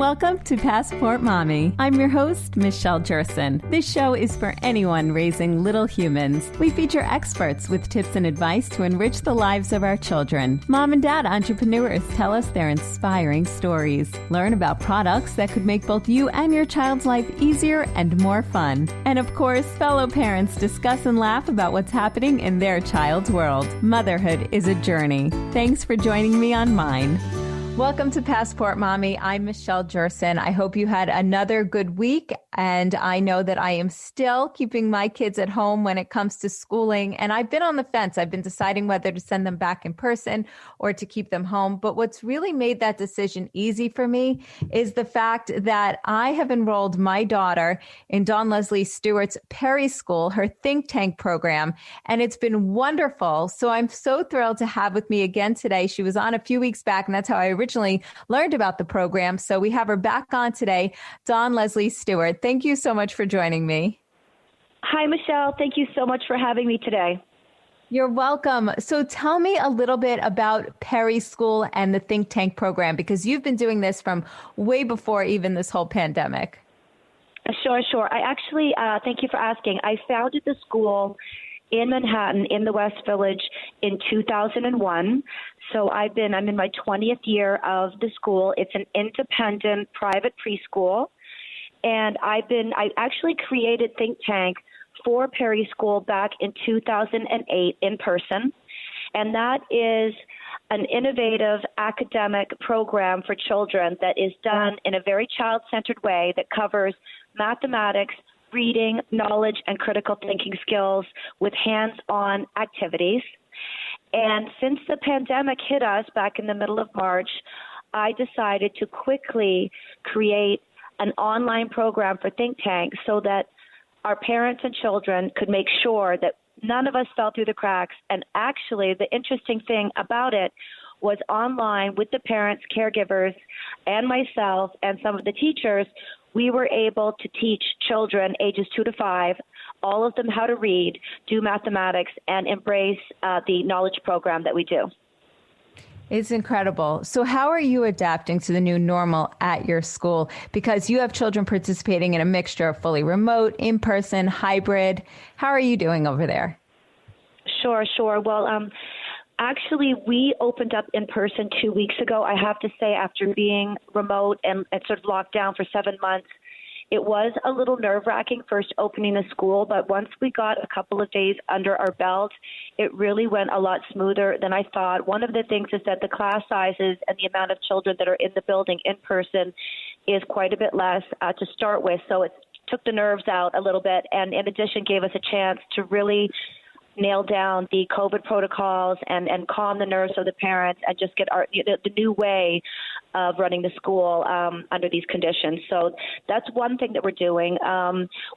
Welcome to Passport Mommy. I'm your host, Michelle Jerson. This show is for anyone raising little humans. We feature experts with tips and advice to enrich the lives of our children. Mom and dad entrepreneurs tell us their inspiring stories. Learn about products that could make both you and your child's life easier and more fun. And of course, fellow parents discuss and laugh about what's happening in their child's world. Motherhood is a journey. Thanks for joining me on mine. Welcome to Passport Mommy. I'm Michelle Jerson. I hope you had another good week. And I know that I am still keeping my kids at home when it comes to schooling. And I've been on the fence. I've been deciding whether to send them back in person or to keep them home. But what's really made that decision easy for me is the fact that I have enrolled my daughter in Dawn Leslie Stewart's Perry School, her think tank program. And it's been wonderful. So I'm so thrilled to have with me again today. She was on a few weeks back, and that's how I originally learned about the program. So we have her back on today, Dawn Leslie Stewart. Thank you so much for joining me. Hi, Michelle. Thank you so much for having me today. You're welcome. So tell me a little bit about Perry School and the Think Tank program, because you've been doing this from way before even this whole pandemic. Sure. I actually, thank you for asking. I founded the school in Manhattan, in the West Village, in 2001. So I'm in my 20th year of the school. It's an independent private preschool. And I actually created Think Tank for Perry School back in 2008 in person. And that is an innovative academic program for children that is done in a very child-centered way that covers mathematics, reading, knowledge, and critical thinking skills with hands-on activities. And since the pandemic hit us back in the middle of March, I decided to quickly create an online program for Think Tank so that our parents and children could make sure that none of us fell through the cracks. And actually, the interesting thing about it was online with the parents, caregivers, and myself and some of the teachers, we were able to teach children ages 2 to 5, all of them how to read, do mathematics, and embrace the knowledge program that we do. It's incredible. So how are you adapting to the new normal at your school? Because you have children participating in a mixture of fully remote, in-person, hybrid. How are you doing over there? Sure. Well, actually, we opened up in person 2 weeks ago. I have to say, after being remote and sort of locked down for 7 months, it was a little nerve-wracking first opening the school, but once we got a couple of days under our belt, it really went a lot smoother than I thought. One of the things is that the class sizes and the amount of children that are in the building in person is quite a bit less to start with, so it took the nerves out a little bit, and in addition gave us a chance to really nail down the COVID protocols and calm the nerves of the parents and just get the new way of running the school under these conditions. So that's one thing that we're doing.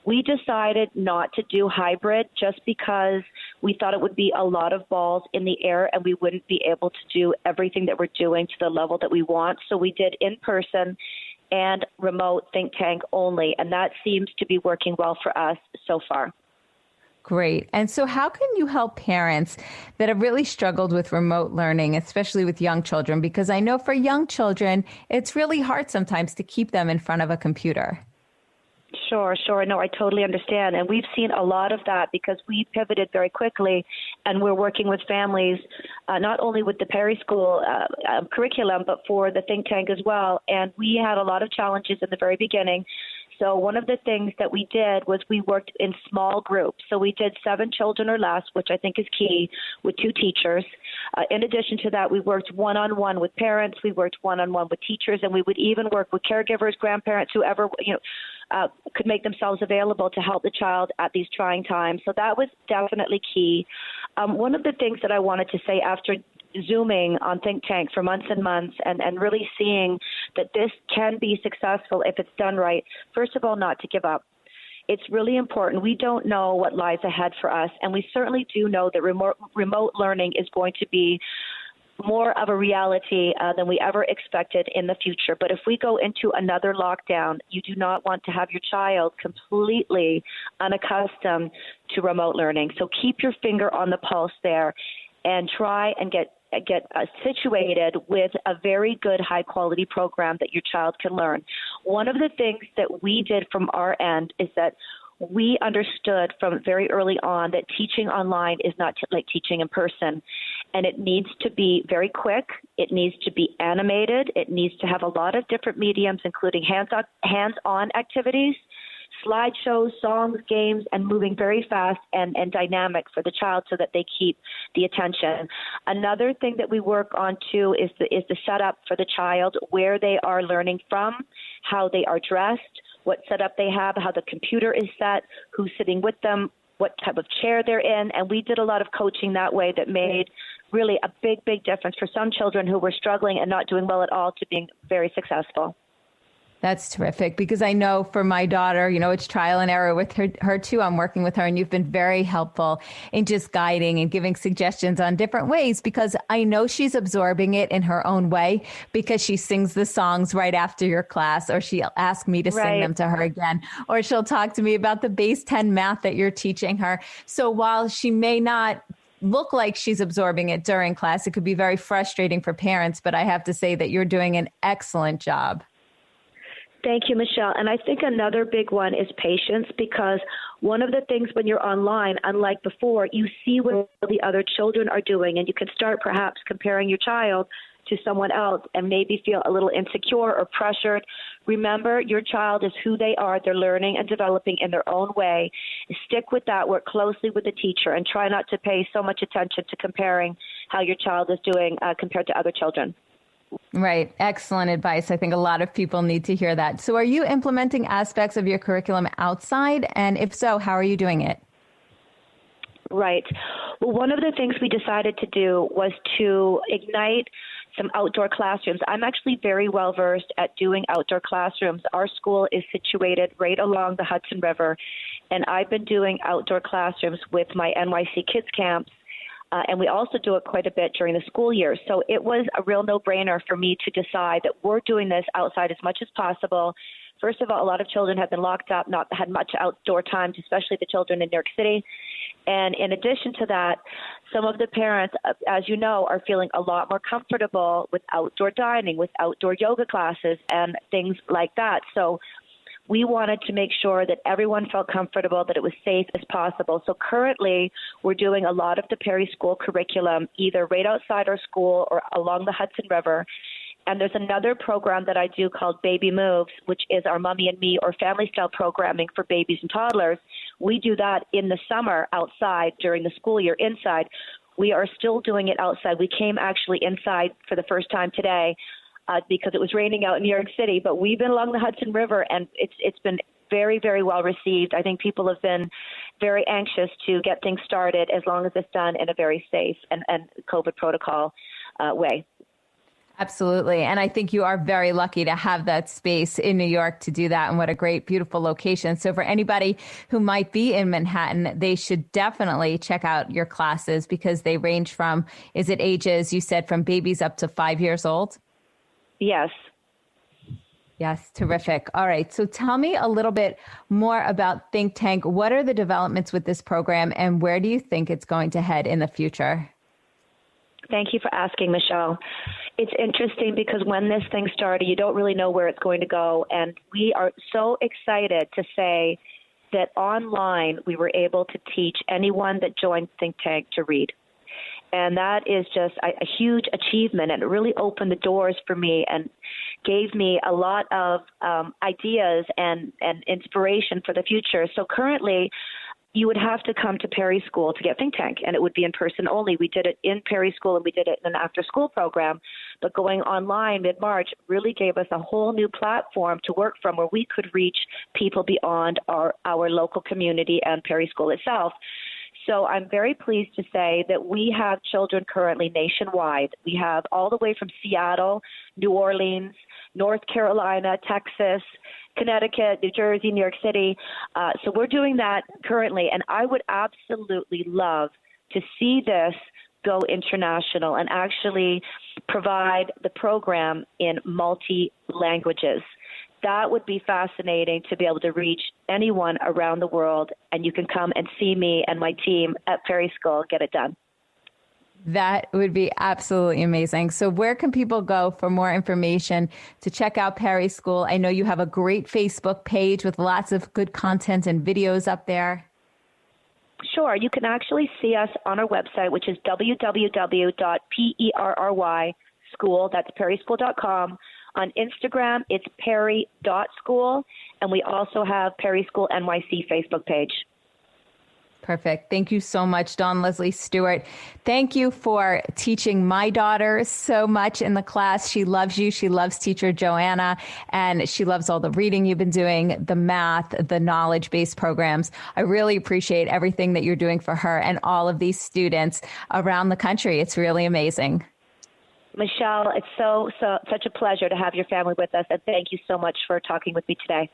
We decided not to do hybrid just because we thought it would be a lot of balls in the air and we wouldn't be able to do everything that we're doing to the level that we want. So we did in person and remote Think Tank only, and that seems to be working well for us so far. Great. And so how can you help parents that have really struggled with remote learning, especially with young children? Because I know for young children, it's really hard sometimes to keep them in front of a computer. Sure. No, I totally understand. And we've seen a lot of that because we pivoted very quickly and we're working with families, not only with the Perry School curriculum, but for the Think Tank as well. And we had a lot of challenges in the very beginning. So one of the things that we did was we worked in small groups. So we did 7 children or less, which I think is key, with 2 teachers. In addition to that, we worked one-on-one with parents. We worked one-on-one with teachers, and we would even work with caregivers, grandparents, whoever could make themselves available to help the child at these trying times. So that was definitely key. One of the things that I wanted to say after Zooming on Think Tank for months and months and really seeing that this can be successful if it's done right. First of all, not to give up. It's really important. We don't know what lies ahead for us, and we certainly do know that remote learning is going to be more of a reality than we ever expected in the future. But if we go into another lockdown, you do not want to have your child completely unaccustomed to remote learning. So keep your finger on the pulse there and try and get get situated with a very good high quality program that your child can learn. One of the things that we did from our end is that we understood from very early on that teaching online is not like teaching in person, and it needs to be very quick. It needs to be animated. It needs to have a lot of different mediums, including hands-on activities, slideshows, songs, games, and moving very fast and dynamic for the child so that they keep the attention. Another thing that we work on too is the setup for the child, where they are learning from, how they are dressed, what setup they have, how the computer is set, who's sitting with them, what type of chair they're in. And we did a lot of coaching that way that made really a big, big difference for some children who were struggling and not doing well at all to being very successful. That's terrific, because I know for my daughter, it's trial and error with her too. I'm working with her, and you've been very helpful in just guiding and giving suggestions on different ways, because I know she's absorbing it in her own way, because she sings the songs right after your class, or she'll ask me to sing them to her again, or she'll talk to me about the base 10 math that you're teaching her. So while she may not look like she's absorbing it during class, it could be very frustrating for parents, but I have to say that you're doing an excellent job. Thank you, Michelle. And I think another big one is patience, because one of the things when you're online, unlike before, you see what the other children are doing, and you can start perhaps comparing your child to someone else and maybe feel a little insecure or pressured. Remember, your child is who they are. They're learning and developing in their own way. Stick with that. Work closely with the teacher, and try not to pay so much attention to comparing how your child is doing compared to other children. Right. Excellent advice. I think a lot of people need to hear that. So are you implementing aspects of your curriculum outside? And if so, how are you doing it? Right. Well, one of the things we decided to do was to ignite some outdoor classrooms. I'm actually very well versed at doing outdoor classrooms. Our school is situated right along the Hudson River, and I've been doing outdoor classrooms with my NYC Kids Camps. And we also do it quite a bit during the school year. So it was a real no-brainer for me to decide that we're doing this outside as much as possible. First of all, a lot of children have been locked up, not had much outdoor time, especially the children in New York City. And in addition to that, some of the parents, as you know, are feeling a lot more comfortable with outdoor dining, with outdoor yoga classes and things like that. So we wanted to make sure that everyone felt comfortable, that it was safe as possible. So currently, we're doing a lot of the Perry School curriculum, either right outside our school or along the Hudson River. And there's another program that I do called Baby Moves, which is our Mommy and Me or family-style programming for babies and toddlers. We do that in the summer outside during the school year inside. We are still doing it outside. We came actually inside for the first time today, because it was raining out in New York City, but we've been along the Hudson River, and it's been very, very well received. I think people have been very anxious to get things started as long as it's done in a very safe and COVID protocol way. Absolutely. And I think you are very lucky to have that space in New York to do that. And what a great, beautiful location. So for anybody who might be in Manhattan, they should definitely check out your classes, because they range from, is it ages, you said, from babies up to 5 years old? Yes. Yes, terrific. All right. So tell me a little bit more about Think Tank. What are the developments with this program, and where do you think it's going to head in the future? Thank you for asking, Michelle. It's interesting because when this thing started, you don't really know where it's going to go. And we are so excited to say that online we were able to teach anyone that joined Think Tank to read. And that is just a huge achievement, and it really opened the doors for me and gave me a lot of ideas and inspiration for the future. So currently, you would have to come to Perry School to get Think Tank, and it would be in person only. We did it in Perry School, and we did it in an after-school program. But going online mid-March really gave us a whole new platform to work from, where we could reach people beyond our local community and Perry School itself. So I'm very pleased to say that we have children currently nationwide. We have all the way from Seattle, New Orleans, North Carolina, Texas, Connecticut, New Jersey, New York City. So we're doing that currently, and I would absolutely love to see this go international and actually provide the program in multi-languages. That would be fascinating to be able to reach anyone around the world, and you can come and see me and my team at Perry School get it done. That would be absolutely amazing. So where can people go for more information to check out Perry School? I know you have a great Facebook page with lots of good content and videos up there. Sure. You can actually see us on our website, which is www.perryschool, that's perryschool.com. On Instagram, it's perry.school, and we also have Perry School NYC Facebook page. Perfect. Thank you so much, Dawn Leslie Stewart. Thank you for teaching my daughter so much in the class. She loves you. She loves teacher Joanna, and she loves all the reading you've been doing, the math, the knowledge-based programs. I really appreciate everything that you're doing for her and all of these students around the country. It's really amazing. Michelle, it's such a pleasure to have your family with us, and thank you so much for talking with me today.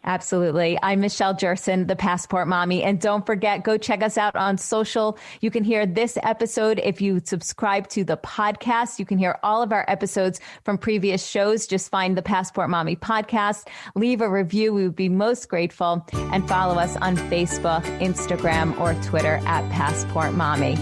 Absolutely. I'm Michelle Jerson, the Passport Mommy. And don't forget, go check us out on social. You can hear this episode if you subscribe to the podcast. You can hear all of our episodes from previous shows. Just find the Passport Mommy podcast, leave a review. We would be most grateful. And follow us on Facebook, Instagram, or Twitter at Passport Mommy.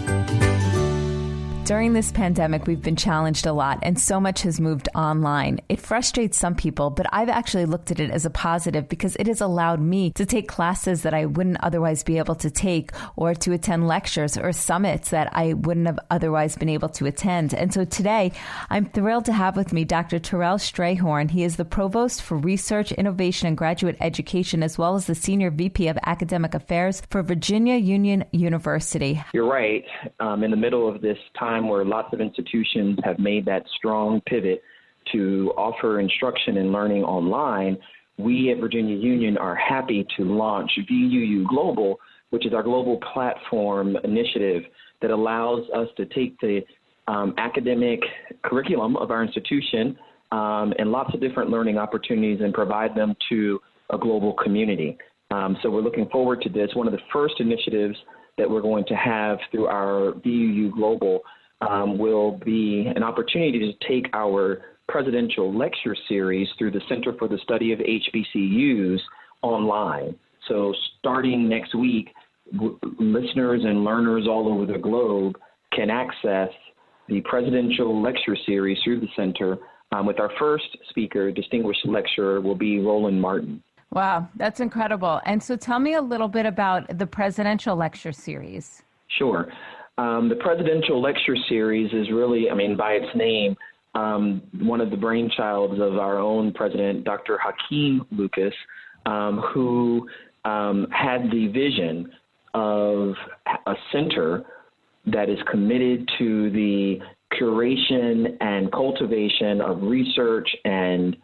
During this pandemic, we've been challenged a lot, and so much has moved online. It frustrates some people, but I've actually looked at it as a positive because it has allowed me to take classes that I wouldn't otherwise be able to take, or to attend lectures or summits that I wouldn't have otherwise been able to attend. And so today, I'm thrilled to have with me Dr. Terrell Strayhorn. He is the Provost for Research, Innovation, and Graduate Education, as well as the Senior VP of Academic Affairs for Virginia Union University. You're right. In the middle of this time where lots of institutions have made that strong pivot to offer instruction and learning online, we at Virginia Union are happy to launch VUU Global, which is our global platform initiative that allows us to take the academic curriculum of our institution and lots of different learning opportunities and provide them to a global community. So we're looking forward to this. One of the first initiatives that we're going to have through our VUU Global will be an opportunity to take our presidential lecture series through the Center for the Study of HBCUs online. So starting next week, listeners and learners all over the globe can access the presidential lecture series through the center. With our first speaker, distinguished lecturer, will be Roland Martin. Wow, that's incredible. And so tell me a little bit about the presidential lecture series. Sure. The presidential lecture series is really, by its name, one of the brainchilds of our own president, Dr. Hakeem Lucas, who had the vision of a center that is committed to the curation and cultivation of research and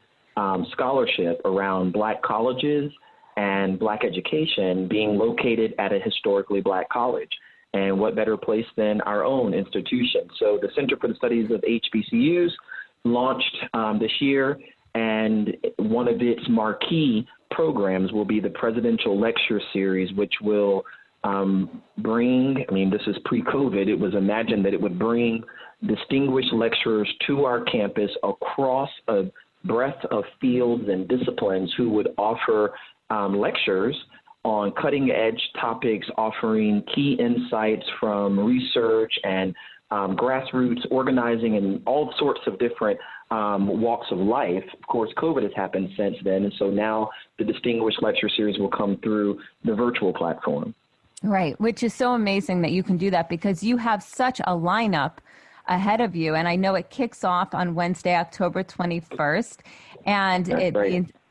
scholarship around Black colleges and Black education being located at a historically Black college. And what better place than our own institution? So the Center for the Studies of HBCUs launched this year, and one of its marquee programs will be the Presidential Lecture Series, which will bring, this is pre-COVID, it was imagined that it would bring distinguished lecturers to our campus across a breadth of fields and disciplines who would offer lectures on cutting-edge topics, offering key insights from research and grassroots organizing and all sorts of different walks of life. Of course, COVID has happened since then, and so now the Distinguished Lecture Series will come through the virtual platform. Right, which is so amazing that you can do that because you have such a lineup ahead of you. And I know it kicks off on Wednesday, October 21st, and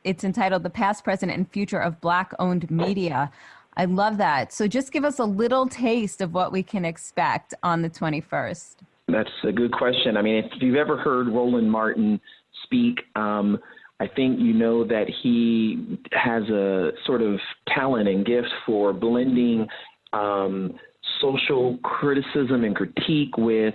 it's entitled The Past, Present, and Future of Black-Owned Media. I love that. So just give us a little taste of what we can expect on the 21st. That's a good question. If you've ever heard Roland Martin speak, I think you know that he has a sort of talent and gift for blending social criticism and critique with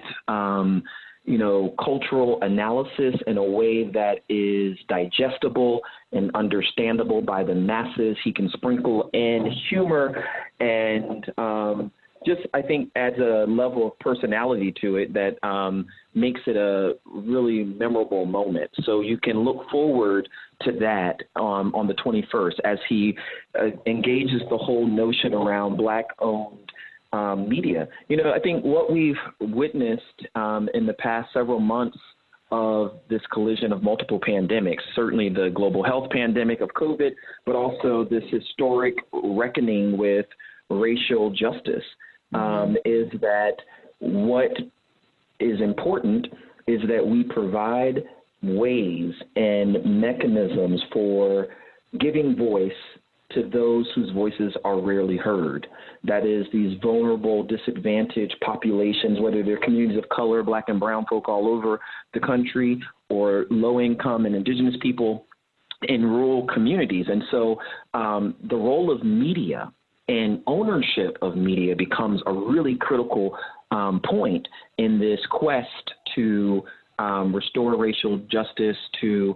cultural analysis in a way that is digestible and understandable by the masses. He can sprinkle in humor and just, I think, adds a level of personality to it that makes it a really memorable moment. So you can look forward to that on the 21st as he engages the whole notion around Black-owned media. I think what we've witnessed in the past several months of this collision of multiple pandemics, certainly the global health pandemic of COVID, but also this historic reckoning with racial justice, is that what is important is that we provide ways and mechanisms for giving voice to those whose voices are rarely heard. That is, these vulnerable, disadvantaged populations, whether they're communities of color, Black and brown folk all over the country, or low-income and indigenous people in rural communities. And so the role of media and ownership of media becomes a really critical point in this quest to restore racial justice, to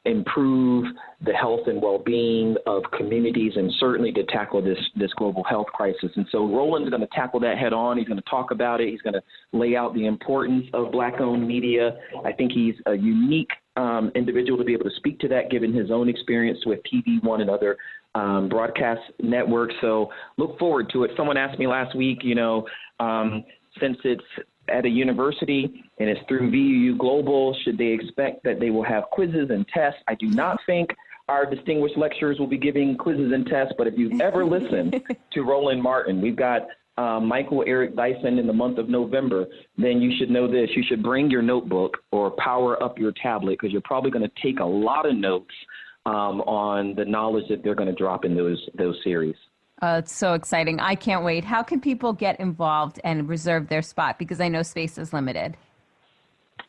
improve the health and well-being of communities, and certainly to tackle this global health crisis. And so Roland's going to tackle that head on. He's going to talk about it. He's going to lay out the importance of Black-owned media. I think he's a unique individual to be able to speak to that, given his own experience with TV One and other broadcast networks. So look forward to it. Someone asked me last week, since it's at a university and it's through VUU Global, should they expect that they will have quizzes and tests? I do not think our distinguished lecturers will be giving quizzes and tests, but if you've ever listened to Roland Martin, we've got Michael Eric Dyson in the month of November, then you should know this. You should bring your notebook or power up your tablet, because you're probably going to take a lot of notes on the knowledge that they're going to drop in those series. It's so exciting. I can't wait. How can people get involved and reserve their spot? Because I know space is limited.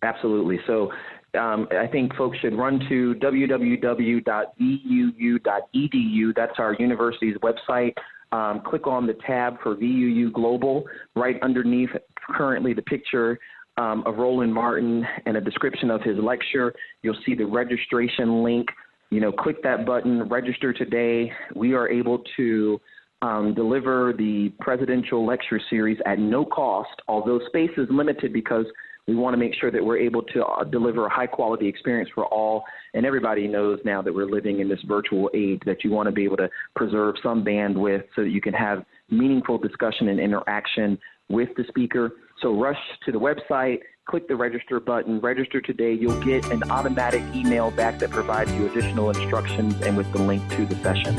Absolutely. So I think folks should run to www.vuu.edu. That's our university's website. Click on the tab for VUU Global. Right underneath currently the picture of Roland Martin and a description of his lecture, you'll see the registration link. Click that button, register today. We are able to deliver the presidential lecture series at no cost, although space is limited because we want to make sure that we're able to deliver a high-quality experience for all. And everybody knows now that we're living in this virtual age that you want to be able to preserve some bandwidth so that you can have meaningful discussion and interaction with the speaker. So rush to the website, click the register button, register today. You'll get an automatic email back that provides you additional instructions and with the link to the session.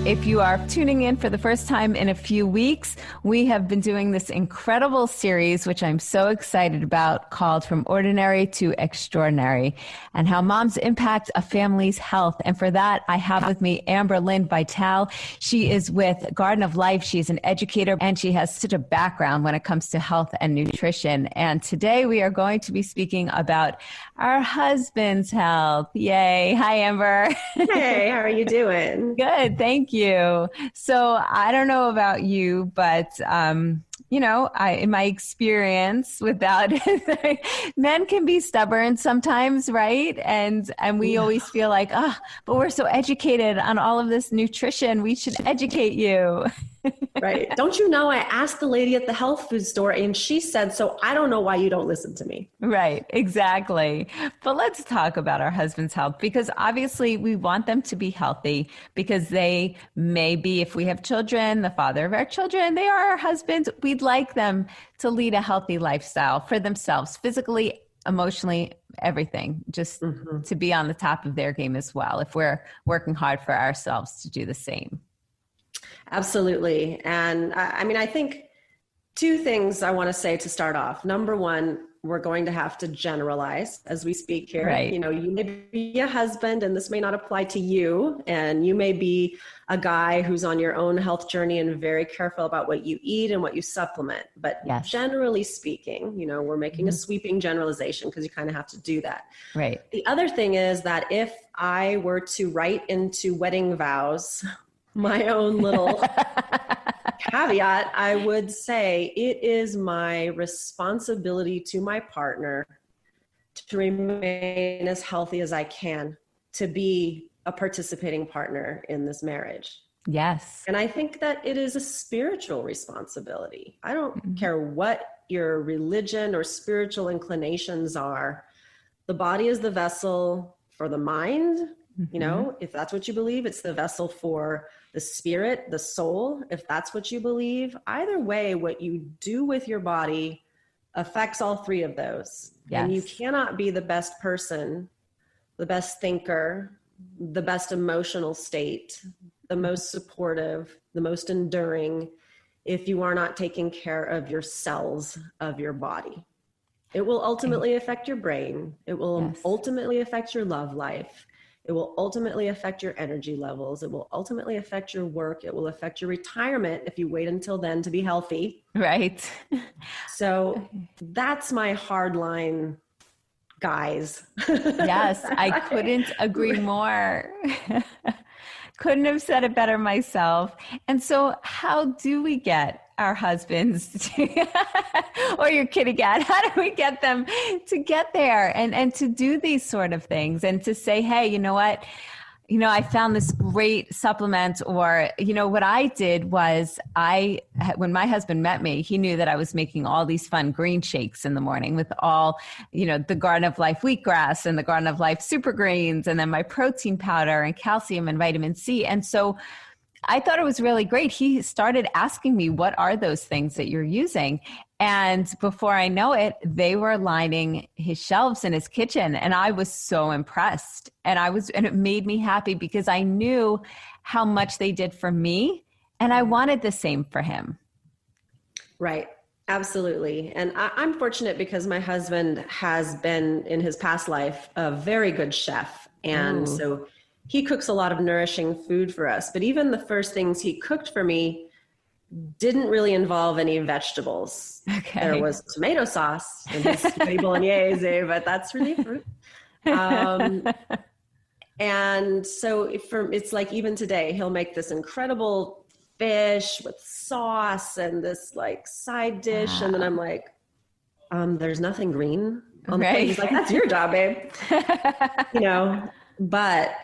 If you are tuning in for the first time in a few weeks, we have been doing this incredible series, which I'm so excited about, called From Ordinary to Extraordinary, and how moms impact a family's health. And for that, I have with me Amber Lynn Vital. She is with Garden of Life. She's an educator, and she has such a background when it comes to health and nutrition. And today we are going to be speaking about our husband's health. Yay. Hi, Amber. Hey, how are you doing? Good. Thank you. So I don't know about you, but, in my experience with that, men can be stubborn sometimes, right? And we always feel like, but we're so educated on all of this nutrition. We should educate you. Right. Don't you know, I asked the lady at the health food store and she said, so I don't know why you don't listen to me. Right. Exactly. But let's talk about our husband's health, because obviously we want them to be healthy, because they may be, if we have children, the father of our children, they are our husbands. We'd like them to lead a healthy lifestyle for themselves, physically, emotionally, everything, just to be on the top of their game as well, if we're working hard for ourselves to do the same. Absolutely. And I think two things I want to say to start off. Number one, we're going to have to generalize as we speak here. Right. You may be a husband and this may not apply to you. And you may be a guy who's on your own health journey and very careful about what you eat and what you supplement. But yes, generally speaking, we're making a sweeping generalization because you kind of have to do that. Right. The other thing is that if I were to write into wedding vows my own little caveat, I would say it is my responsibility to my partner to remain as healthy as I can, to be a participating partner in this marriage. Yes. And I think that it is a spiritual responsibility. I don't care what your religion or spiritual inclinations are. The body is the vessel for the mind, You know, if that's what you believe, it's the vessel for the spirit, the soul. If that's what you believe, either way, what you do with your body affects all three of those. Yes. And you cannot be the best person, the best thinker, the best emotional state, the most supportive, the most enduring, if you are not taking care of your cells of your body. It will ultimately affect your brain. It will ultimately affect your love life. It will ultimately affect your energy levels. It will ultimately affect your work. It will affect your retirement if you wait until then to be healthy. Right. So that's my hard line, guys. Yes, I couldn't agree more. Couldn't have said it better myself. And so how do we get our husbands to, or your kitty cat, how do we get them to get there and to do these sort of things and to say, hey, you know what? You know, I found this great supplement, or, you know, what I did was when my husband met me, he knew that I was making all these fun green shakes in the morning with all, you know, the Garden of Life wheatgrass and the Garden of Life super greens, and then my protein powder and calcium and vitamin C. And so I thought it was really great. He started asking me, what are those things that you're using? And before I know it, they were lining his shelves in his kitchen. And I was so impressed. And it made me happy because I knew how much they did for me. And I wanted the same for him. Right. Absolutely. And I'm fortunate because my husband has been in his past life a very good chef. And so he cooks a lot of nourishing food for us. But even the first things he cooked for me didn't really involve any vegetables. Okay. There was tomato sauce and his spaghetti bolognese, but that's really fruit. And so it's like, even today, he'll make this incredible fish with sauce and this like side dish. Wow. And then I'm like, there's nothing green on the plate. He's like, that's your job, babe. You know, but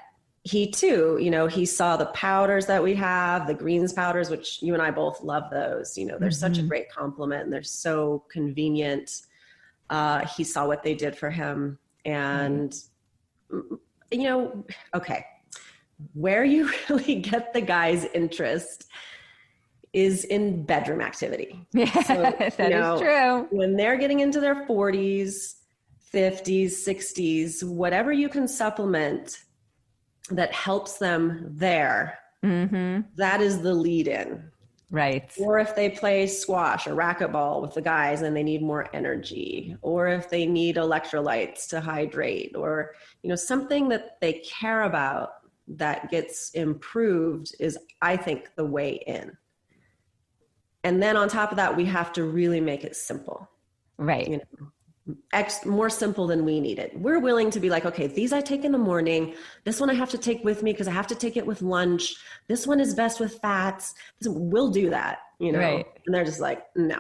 he too, you know, he saw the powders that we have, the greens powders, which you and I both love those. You know, they're such a great compliment and they're so convenient. He saw what they did for him. And, you know, okay, where you really get the guy's interest is in bedroom activity. Yeah, so, that is true. When they're getting into their 40s, 50s, 60s, whatever you can supplement that helps them there, that is the lead in. Right. Or if they play squash or racquetball with the guys and they need more energy, or if they need electrolytes to hydrate, or, you know, something that they care about that gets improved is, I think, the way in. And then on top of that, we have to really make it simple. Right. You know, more simple than we need it. We're willing to be like, okay, these I take in the morning. This one I have to take with me because I have to take it with lunch. This one is best with fats. We'll do that, you know? Right. And they're just like, no.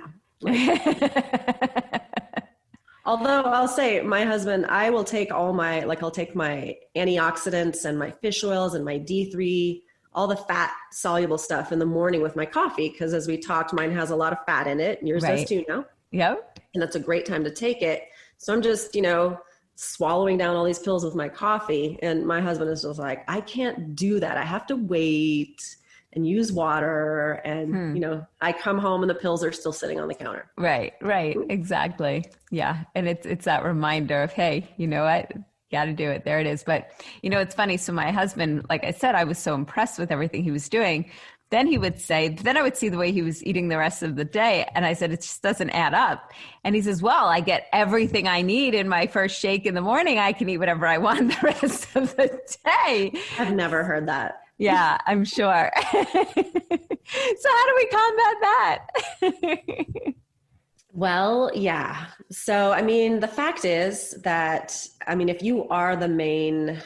Although I'll say, my husband, I will take I'll take my antioxidants and my fish oils and my D3, all the fat soluble stuff in the morning with my coffee. Because as we talked, mine has a lot of fat in it. And yours does too now. Yep. And that's a great time to take it. So I'm just, you know, swallowing down all these pills with my coffee. And my husband is just like, I can't do that. I have to wait and use water. And, you know, I come home and the pills are still sitting on the counter. Right. Exactly. Yeah. And it's that reminder of, hey, you know what? Got to do it. There it is. But, you know, it's funny. So my husband, like I said, I was so impressed with everything he was doing. Then I would see the way he was eating the rest of the day. And I said, it just doesn't add up. And he says, well, I get everything I need in my first shake in the morning. I can eat whatever I want the rest of the day. I've never heard that. Yeah, I'm sure. So how do we combat that? Well, yeah. So, I mean, the fact is that, I mean, if you are the main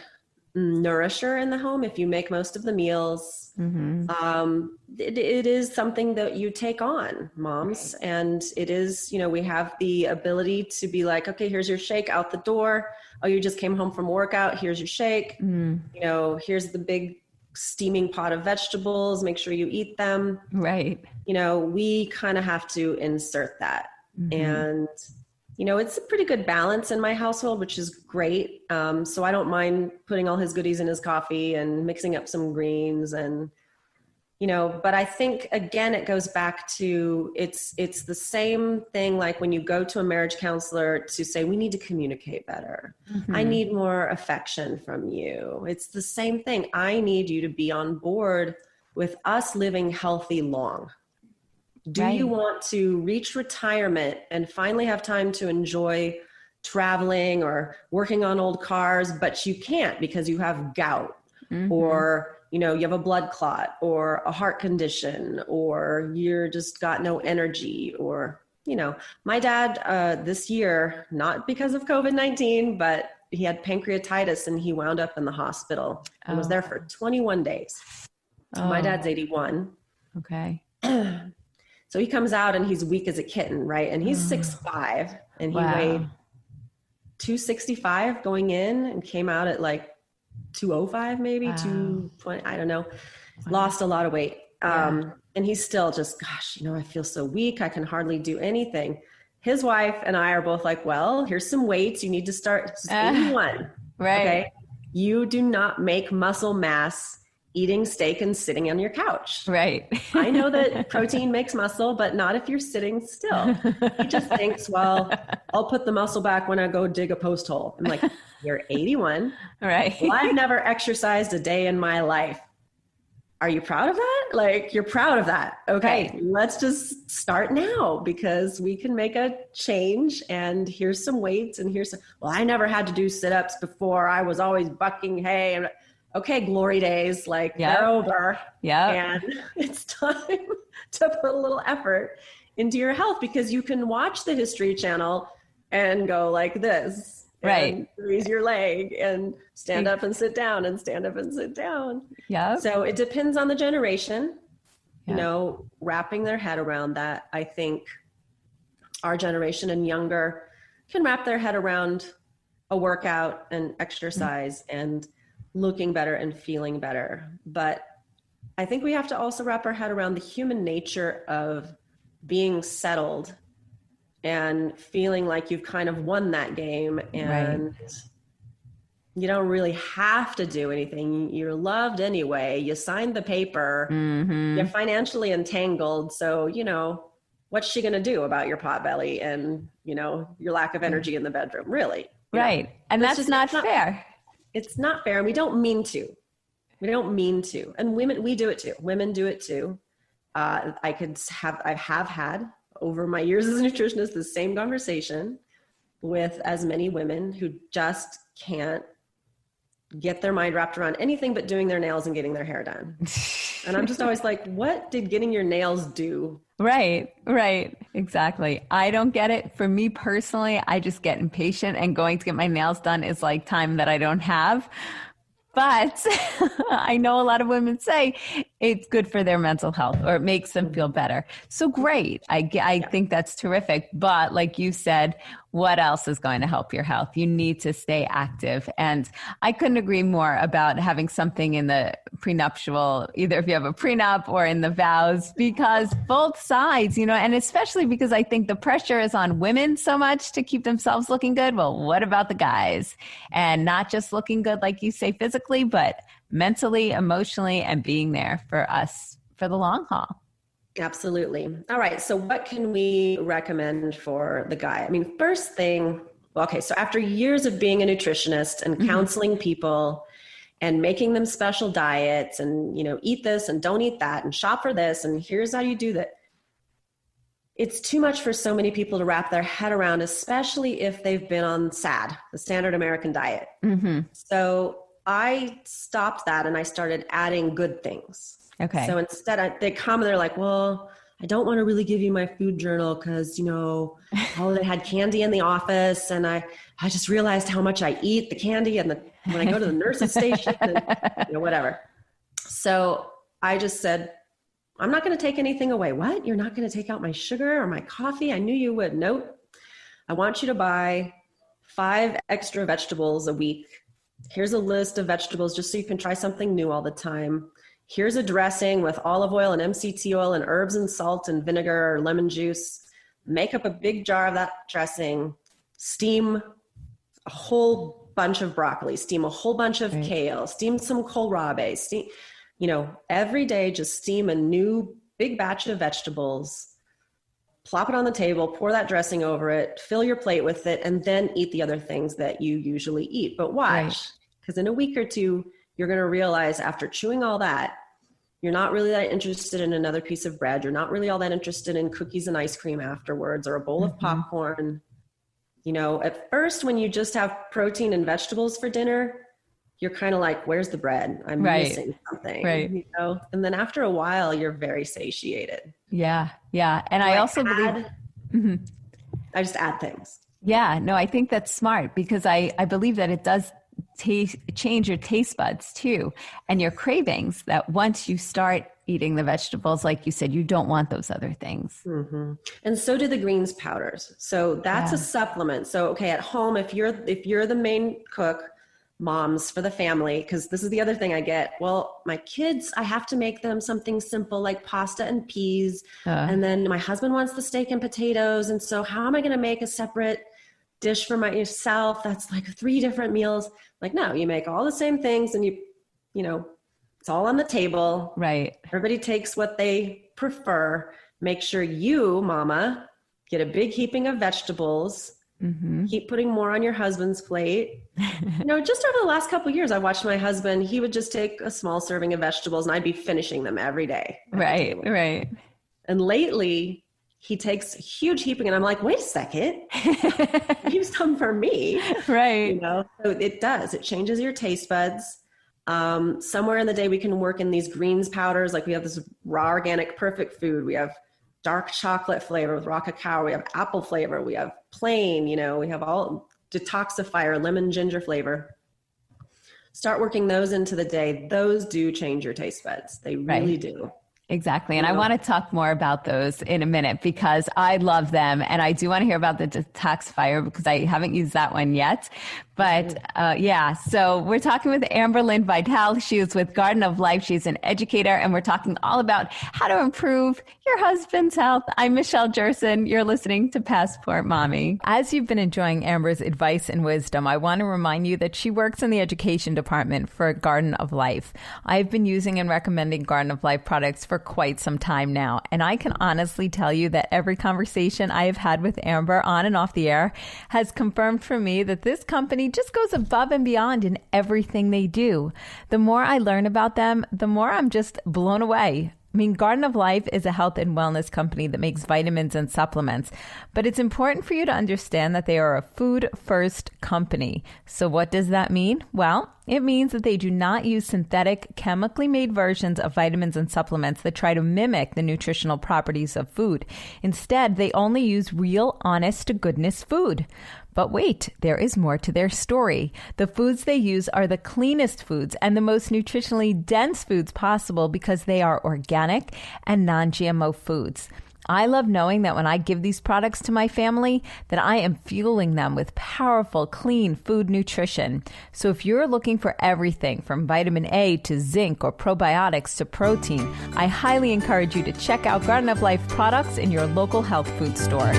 nourisher in the home, if you make most of the meals, it is something that you take on, moms. And it is, you know, we have the ability to be like, okay, here's your shake out the door. Oh, you just came home from workout. Here's your shake. You know, here's the big steaming pot of vegetables. Make sure you eat them. Right. You know, we kind of have to insert that. And It's a pretty good balance in my household, which is great. So I don't mind putting all his goodies in his coffee and mixing up some greens and, but I think, again, it goes back to it's the same thing like when you go to a marriage counselor to say, we need to communicate better. Mm-hmm. I need more affection from you. It's the same thing. I need you to be on board with us living healthy long. Do you want to reach retirement and finally have time to enjoy traveling or working on old cars, but you can't because you have gout or, you have a blood clot or a heart condition or you're just got no energy or, my dad this year, not because of COVID-19, but he had pancreatitis and he wound up in the hospital and was there for 21 days. My dad's 81. Okay. So he comes out and he's weak as a kitten, right? And he's 6'5", and he weighed 265 going in and came out at like 205, maybe 220. I don't know. Lost a lot of weight. And he's still just, gosh, I feel so weak. I can hardly do anything. His wife and I are both like, well, here's some weights. You need to start. This is 81. Right. Okay. You do not make muscle mass eating steak and sitting on your couch. Right. I know that protein makes muscle, but not if you're sitting still. He just thinks, well, I'll put the muscle back when I go dig a post hole. I'm like, you're 81. Right. Well, I've never exercised a day in my life. Are you proud of that? Like, you're proud of that. Okay. Right. Let's just start now because we can make a change and here's some weights and I never had to do sit-ups before. I was always bucking hay and okay, glory days, like they're over. Yeah. And it's time to put a little effort into your health because you can watch the History Channel and go like this. Right. Raise your leg and stand up and sit down and stand up and sit down. Yeah. So it depends on the generation, wrapping their head around that. I think our generation and younger can wrap their head around a workout and exercise and looking better and feeling better. But I think we have to also wrap our head around the human nature of being settled and feeling like you've kind of won that game and you don't really have to do anything. You're loved anyway. You signed the paper. Mm-hmm. You're financially entangled. So, what's she going to do about your pot belly and, your lack of energy in the bedroom? Really? Right. And that's not fair. It's not fair. And we don't mean to. And women, we do it too. Women do it too. I have had over my years as a nutritionist, the same conversation with as many women who just can't get their mind wrapped around anything but doing their nails and getting their hair done. And I'm just always like, what did getting your nails do? Right. Exactly. I don't get it. For me personally, I just get impatient and going to get my nails done is like time that I don't have. But I know a lot of women say it's good for their mental health or it makes them feel better. So great. I think that's terrific. But like you said, what else is going to help your health? You need to stay active. And I couldn't agree more about having something in the prenuptial, either if you have a prenup or in the vows, because both sides, and especially because I think the pressure is on women so much to keep themselves looking good. Well, what about the guys? And not just looking good, like you say, physically, but mentally, emotionally, and being there for us for the long haul. Absolutely. All right. So what can we recommend for the guy? I mean, first thing, so after years of being a nutritionist and counseling people and making them special diets and, eat this and don't eat that and shop for this and here's how you do that. It's too much for so many people to wrap their head around, especially if they've been on SAD, the standard American diet. Mm-hmm. So I stopped that and I started adding good things. Okay. So instead they come and they're like, well, I don't want to really give you my food journal because, they had candy in the office and I just realized how much I eat the candy and when I go to the nurse's station and whatever. So I just said, I'm not going to take anything away. What? You're not going to take out my sugar or my coffee? I knew you would. Nope. I want you to buy 5 extra vegetables a week. Here's a list of vegetables just so you can try something new all the time. Here's a dressing with olive oil and MCT oil and herbs and salt and vinegar or lemon juice. Make up a big jar of that dressing. steam a whole bunch of broccoli, steam a whole bunch of kale, steam some kohlrabi, steam, every day, just steam a new big batch of vegetables, plop it on the table, pour that dressing over it, fill your plate with it, and then eat the other things that you usually eat. But watch, because in a week or two, you're going to realize after chewing all that, you're not really that interested in another piece of bread. You're not really all that interested in cookies and ice cream afterwards, or a bowl of popcorn. At first, when you just have protein and vegetables for dinner, you're kind of like, where's the bread? I'm missing something, And then after a while, you're very satiated. Yeah. Yeah. And I also believe, I just add things. Yeah, no, I think that's smart because I believe that it does change your taste buds too, and your cravings, that once you start eating the vegetables, like you said, you don't want those other things. Mm-hmm. And so do the greens powders. So that's a supplement. So, okay, at home, if you're the main cook, moms for the family, because this is the other thing I get. Well, my kids, I have to make them something simple like pasta and peas. And then my husband wants the steak and potatoes. And so how am I going to make a separate dish for myself that's like 3 different meals? Like, no, you make all the same things and it's all on the table. Right. Everybody takes what they prefer. Make sure you, mama, get a big heaping of vegetables. Keep putting more on your husband's plate. Just over the last couple of years, I watched my husband, he would just take a small serving of vegetables and I'd be finishing them every day. Right. And lately he takes a huge heaping and I'm like, wait a second, leave some for me. Right. So it does, it changes your taste buds. Somewhere in the day we can work in these greens powders. Like we have this raw organic perfect food. We have dark chocolate flavor with raw cacao. We have apple flavor. We have plain, we have all detoxifier, lemon, ginger flavor. Start working those into the day. Those do change your taste buds. They really do. Exactly. And I want to talk more about those in a minute because I love them. And I do want to hear about the detoxifier because I haven't used that one yet. But so we're talking with Amberlynn Vital. She is with Garden of Life. She's an educator, and we're talking all about how to improve your husband's health. I'm Michelle Jerson. You're listening to Passport Mommy. As you've been enjoying Amber's advice and wisdom, I want to remind you that she works in the education department for Garden of Life. I've been using and recommending Garden of Life products for quite some time now, and I can honestly tell you that every conversation I have had with Amber on and off the air has confirmed for me that this company just goes above and beyond in everything they do. The more I learn about them, the more I'm just blown away. I mean, Garden of Life is a health and wellness company that makes vitamins and supplements, but it's important for you to understand that they are a food-first company. So what does that mean? Well, it means that they do not use synthetic, chemically made versions of vitamins and supplements that try to mimic the nutritional properties of food. Instead, they only use real, honest-to-goodness food. But wait, there is more to their story. The foods they use are the cleanest foods and the most nutritionally dense foods possible because they are organic and non-GMO foods. I love knowing that when I give these products to my family, that I am fueling them with powerful, clean food nutrition. So if you're looking for everything from vitamin A to zinc or probiotics to protein, I highly encourage you to check out Garden of Life products in your local health food store.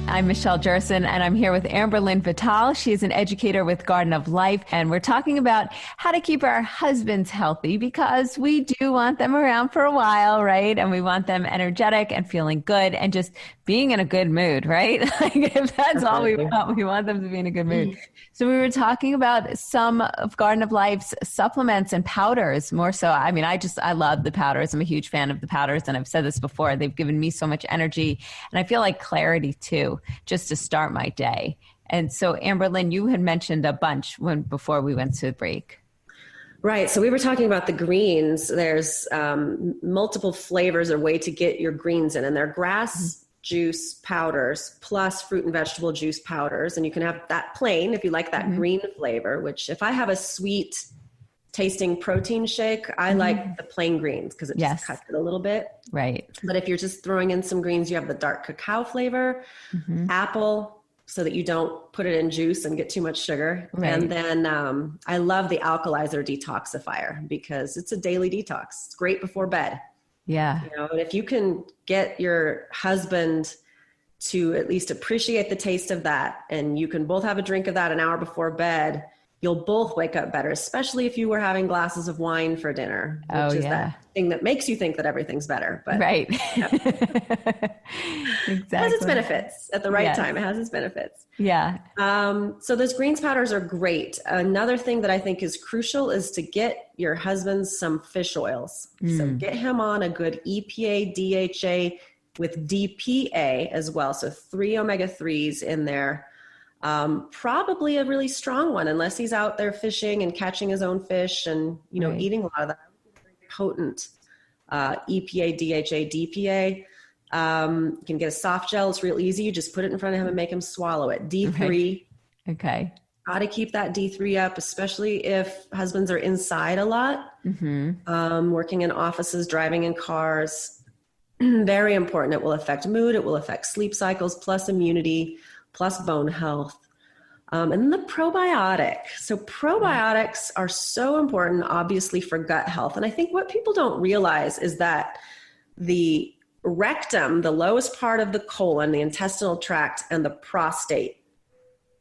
I'm Michelle Jerson, and I'm here with Amberlynn Vital. She is an educator with Garden of Life, and we're talking about how to keep our husbands healthy because we do want them around for a while, right? And we want them energetic and feeling good and just being in a good mood, right? Like if that's all we want them to be in a good mood. So we were talking about some of Garden of Life's supplements and powders more so. I mean, I love the powders. I'm a huge fan of the powders. And I've said this before, they've given me so much energy and I feel like clarity too, just to start my day. And so Amberlynn, you had mentioned a bunch before we went to the break. Right. So we were talking about the greens. There's multiple flavors or way to get your greens in, and they're grass juice powders plus fruit and vegetable juice powders. And you can have that plain if you like that green flavor, which if I have a sweet tasting protein shake, I like the plain greens because it just cuts it a little bit. Right. But if you're just throwing in some greens, you have the dark cacao flavor, apple, so that you don't put it in juice and get too much sugar. Right. And then I love the alkalizer detoxifier because it's a daily detox. It's great before bed. Yeah. And if you can get your husband to at least appreciate the taste of that, and you can both have a drink of that an hour before bed, you'll both wake up better, especially if you were having glasses of wine for dinner, which is that thing that makes you think that everything's better. But right. Exactly. It has its benefits at the right time. It has its benefits. Yeah. So those greens powders are great. Another thing that I think is crucial is to get your husband some fish oils. So get him on a good EPA, DHA with DPA as well. So 3 omega-3s in there. Probably a really strong one, unless he's out there fishing and catching his own fish and, eating a lot of that potent EPA, DHA, DPA. You can get a soft gel. It's real easy. You just put it in front of him and make him swallow it. D3. Okay. Got to keep that D3 up, especially if husbands are inside a lot, working in offices, driving in cars. Very important. It will affect mood. It will affect sleep cycles, plus immunity, plus bone health. And then the probiotic. So probiotics are so important, obviously, for gut health. And I think what people don't realize is that the rectum, the lowest part of the colon, the intestinal tract, and the prostate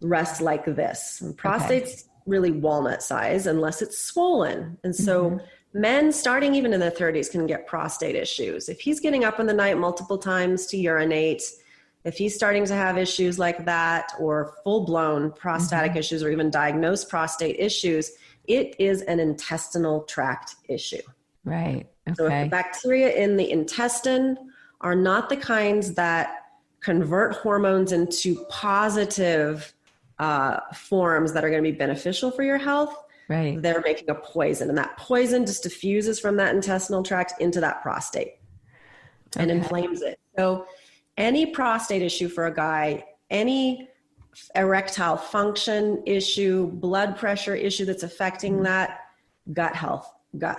rest like this. And prostate's really walnut size unless it's swollen. And so men starting even in their 30s can get prostate issues. If he's getting up in the night multiple times to urinate, if he's starting to have issues like that, or full-blown prostatic issues, or even diagnosed prostate issues, it is an intestinal tract issue. Right. Okay. So if the bacteria in the intestine are not the kinds that convert hormones into positive forms that are going to be beneficial for your health, they're making a poison. And that poison just diffuses from that intestinal tract into that prostate and inflames it. So any prostate issue for a guy, any erectile function issue, blood pressure issue that's affecting that, gut health. Got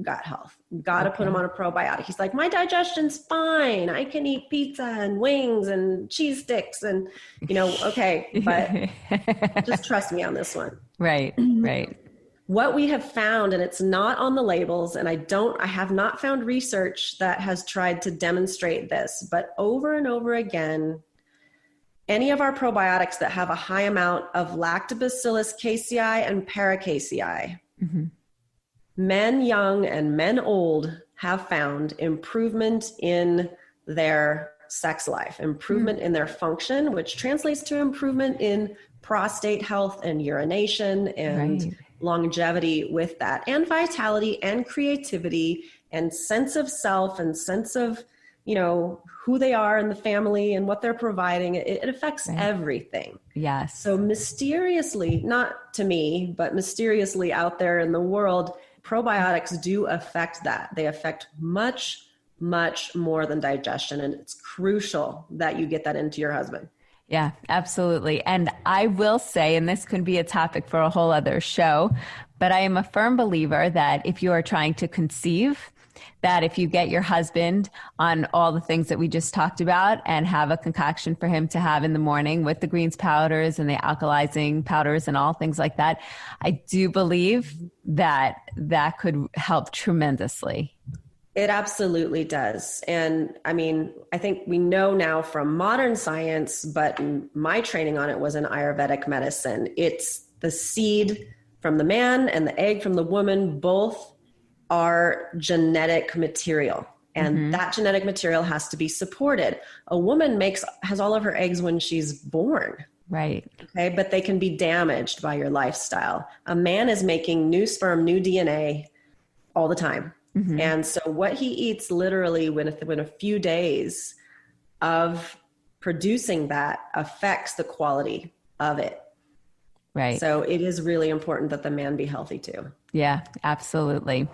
to put him on a probiotic. He's like, my digestion's fine. I can eat pizza and wings and cheese sticks and, but just trust me on this one. Right. What we have found, and it's not on the labels, and I have not found research that has tried to demonstrate this, but over and over again, any of our probiotics that have a high amount of Lactobacillus casei and paracasei, men young and men old have found improvement in their sex life, improvement in their function, which translates to improvement in prostate health and urination and longevity with that, and vitality and creativity and sense of self and sense of, who they are in the family and what they're providing. It affects everything. Yes. So mysteriously, not to me, but mysteriously out there in the world, probiotics do affect that. They affect much, much more than digestion. And it's crucial that you get that into your husband. Yeah, absolutely. And I will say, and this could be a topic for a whole other show, but I am a firm believer that if you are trying to conceive, that if you get your husband on all the things that we just talked about and have a concoction for him to have in the morning with the greens powders and the alkalizing powders and all things like that, I do believe that that could help tremendously. It absolutely does. And I mean, I think we know now from modern science, but my training on it was in Ayurvedic medicine. It's the seed from the man and the egg from the woman, both are genetic material. And that genetic material has to be supported. A woman has all of her eggs when she's born. Right. Okay. But they can be damaged by your lifestyle. A man is making new sperm, new DNA all the time. And so what he eats literally within a few days of producing that affects the quality of it. Right. So it is really important that the man be healthy too. Yeah, absolutely.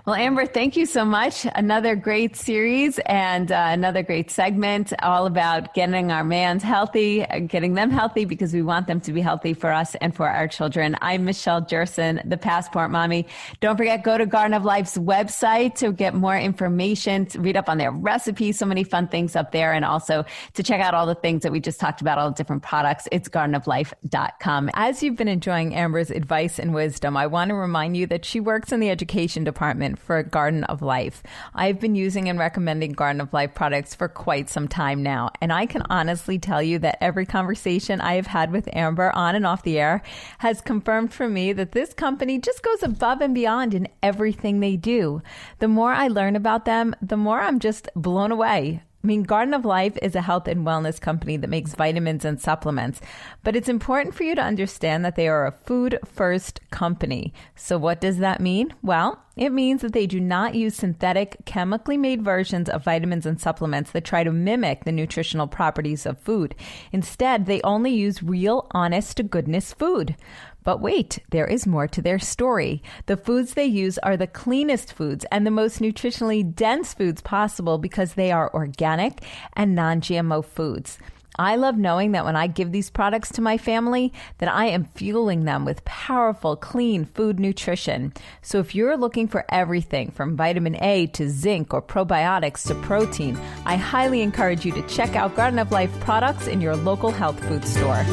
Well, Amber, thank you so much. Another great series and another great segment all about getting our mans healthy, getting them healthy because we want them to be healthy for us and for our children. I'm Michelle Jerson, the Passport Mommy. Don't forget, go to Garden of Life's website to get more information, to read up on their recipes, so many fun things up there, and also to check out all the things that we just talked about, all the different products. It's gardenoflife.com. As you've you've been enjoying Amber's advice and wisdom, I want to remind you that she works in the education department for Garden of Life. I've been using and recommending Garden of Life products for quite some time now, and I can honestly tell you that every conversation I have had with Amber on and off the air has confirmed for me that this company just goes above and beyond in everything they do. The more I learn about them, the more I'm just blown away. I mean, Garden of Life is a health and wellness company that makes vitamins and supplements, but it's important for you to understand that they are a food-first company. So what does that mean? Well, it means that they do not use synthetic, chemically made versions of vitamins and supplements that try to mimic the nutritional properties of food. Instead, they only use real, honest-to-goodness food. But wait, there is more to their story. The foods they use are the cleanest foods and the most nutritionally dense foods possible because they are organic and non-GMO foods. I love knowing that when I give these products to my family, that I am fueling them with powerful, clean food nutrition. So if you're looking for everything from vitamin A to zinc or probiotics to protein, I highly encourage you to check out Garden of Life products in your local health food store.